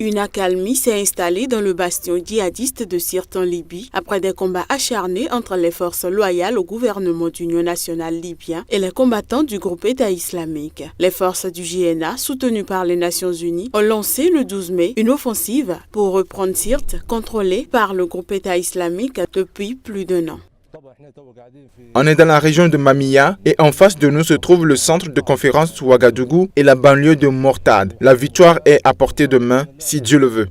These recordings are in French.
Une accalmie s'est installée dans le bastion djihadiste de Sirte en Libye après des combats acharnés entre les forces loyales au gouvernement d'union nationale libyen et les combattants du groupe État islamique. Les forces du JNA, soutenues par les Nations Unies, ont lancé le 12 mai une offensive pour reprendre Sirte, contrôlée par le groupe État islamique depuis plus d'1 an. On est dans la région de Mamia et en face de nous se trouve le centre de conférence Ouagadougou et la banlieue de Mortade. La victoire est à portée de main, si Dieu le veut.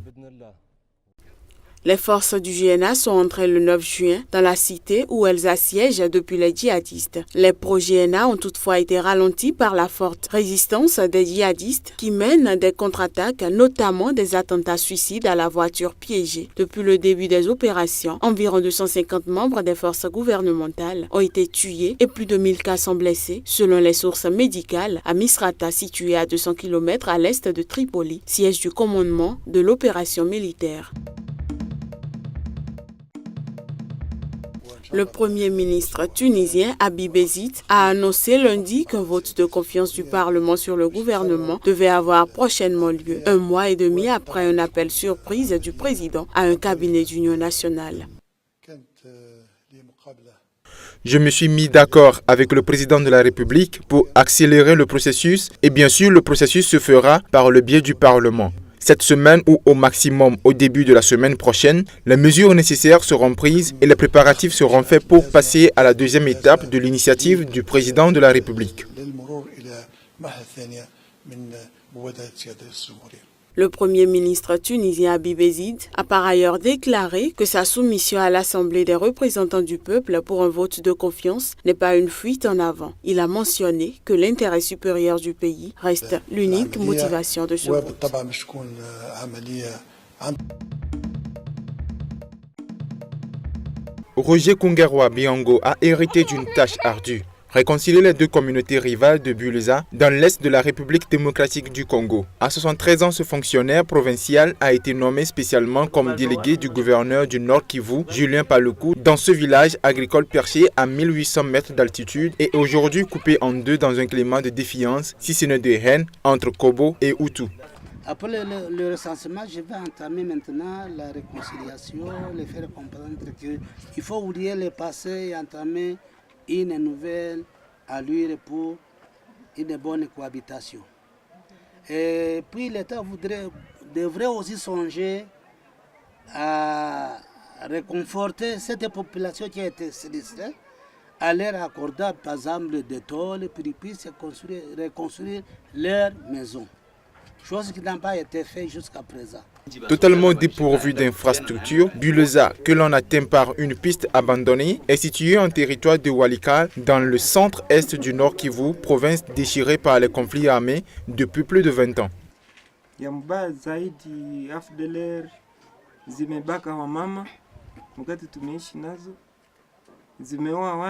Les forces du JNA sont entrées le 9 juin dans la cité où elles assiègent depuis les djihadistes. Les pro-JNA ont toutefois été ralentis par la forte résistance des djihadistes qui mènent des contre-attaques, notamment des attentats suicides à la voiture piégée. Depuis le début des opérations, environ 250 membres des forces gouvernementales ont été tués et plus de 1400 blessés, selon les sources médicales, à Misrata, situé à 200 km à l'est de Tripoli, siège du commandement de l'opération militaire. Le Premier ministre tunisien Habib Ezid a annoncé lundi qu'un vote de confiance du Parlement sur le gouvernement devait avoir prochainement lieu, 1 mois et demi après un appel surprise du président à un cabinet d'union nationale. Je me suis mis d'accord avec le président de la République pour accélérer le processus et bien sûr le processus se fera par le biais du Parlement. Cette semaine ou au maximum au début de la semaine prochaine, les mesures nécessaires seront prises et les préparatifs seront faits pour passer à la deuxième étape de l'initiative du président de la République. Le Premier ministre tunisien Habib Ezid a par ailleurs déclaré que sa soumission à l'Assemblée des représentants du peuple pour un vote de confiance n'est pas une fuite en avant. Il a mentionné que l'intérêt supérieur du pays reste l'unique motivation de ce vote. Roger Kungerwa Biongo a hérité d'une tâche ardue. Réconcilier les deux communautés rivales de Buleza dans l'est de la République démocratique du Congo. À 73 ans, ce fonctionnaire provincial a été nommé spécialement comme délégué du gouverneur du Nord Kivu, Julien Paluku, dans ce village agricole perché à 1800 mètres d'altitude et aujourd'hui coupé en deux dans un climat de défiance, si ce n'est de haine, entre Kobo et Hutu. Après le recensement, je vais entamer maintenant la réconciliation, les faire comprendre qu'il faut oublier le passé et entamer une nouvelle allure pour une bonne cohabitation. Et puis l'État devrait aussi songer à réconforter cette population qui a été sinistrée, à leur accorder par exemple des tôles, puis puissent reconstruire leur maison. Chose qui n'a pas été faite jusqu'à présent. Totalement dépourvu d'infrastructures, Buleza, que l'on atteint par une piste abandonnée, est situé en territoire de Walikale, dans le centre-est du Nord Kivu, province déchirée par les conflits armés depuis plus de 20 ans.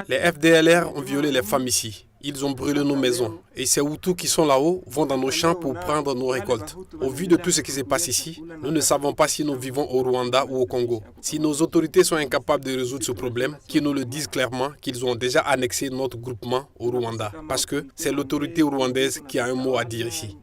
Les FDLR ont violé les femmes ici. Ils ont brûlé nos maisons. Et ces Hutus qui sont là-haut vont dans nos champs pour prendre nos récoltes. Au vu de tout ce qui se passe ici, nous ne savons pas si nous vivons au Rwanda ou au Congo. Si nos autorités sont incapables de résoudre ce problème, qu'ils nous le disent clairement qu'ils ont déjà annexé notre groupement au Rwanda. Parce que c'est l'autorité rwandaise qui a un mot à dire ici.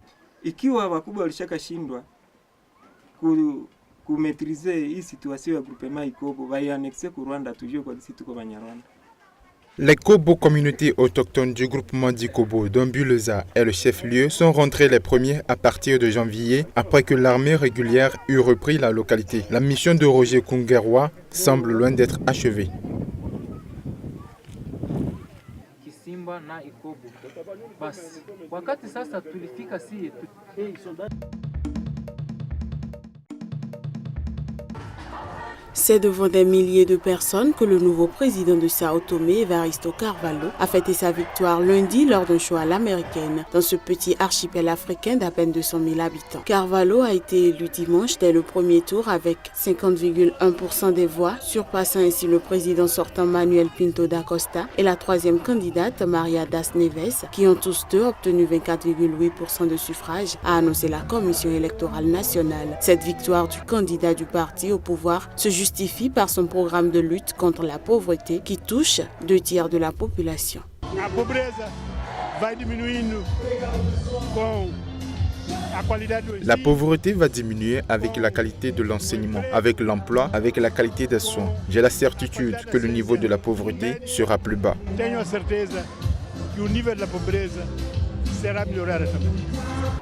Les Kobo, communautés autochtones du groupement d'Ikobo, dont Buleza est le chef-lieu, sont rentrés les premiers à partir de janvier, après que l'armée régulière eut repris la localité. La mission de Roger Kungerwa semble loin d'être achevée. C'est devant des milliers de personnes que le nouveau président de Sao Tomé, Evaristo Carvalho, a fêté sa victoire lundi lors d'un show à l'américaine dans ce petit archipel africain d'à peine 200 000 habitants. Carvalho a été élu dimanche dès le premier tour avec 50,1% des voix, surpassant ainsi le président sortant Manuel Pinto da Costa et la troisième candidate Maria Das Neves, qui ont tous deux obtenu 24,8% de suffrages, a annoncé la Commission électorale nationale. Cette victoire du candidat du parti au pouvoir se justifie par son programme de lutte contre la pauvreté qui touche 2/3 de la population. A pobreza vai diminuindo com La pauvreté va diminuer avec la qualité de l'enseignement, avec l'emploi, avec la qualité des soins. J'ai la certitude que le niveau de la pauvreté sera plus bas.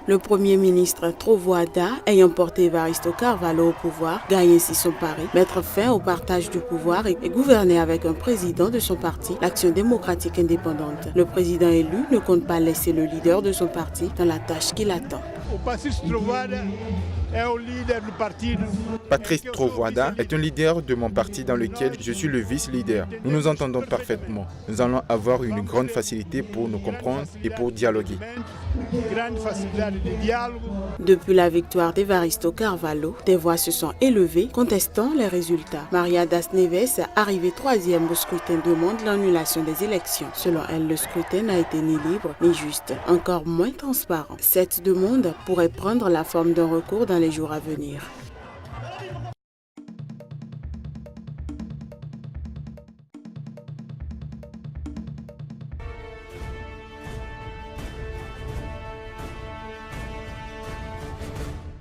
Le Premier ministre Trovoada, ayant porté Evaristo Carvalho au pouvoir, gagne ainsi son pari, mettre fin au partage du pouvoir et gouverner avec un président de son parti, l'Action démocratique indépendante. Le président élu ne compte pas laisser le leader de son parti dans la tâche qui l'attend. Patrice Trovoada est un leader de mon parti dans lequel je suis le vice-leader. Nous nous entendons parfaitement. Nous allons avoir une grande facilité pour nous comprendre et pour dialoguer. Depuis la victoire d'Evaristo Carvalho, des voix se sont élevées contestant les résultats. Maria Das Neves, arrivée 3e au scrutin, demande l'annulation des élections. Selon elle, le scrutin n'a été ni libre ni juste, encore moins transparent. Cette demande pourrait prendre la forme d'un recours dans les jours à venir.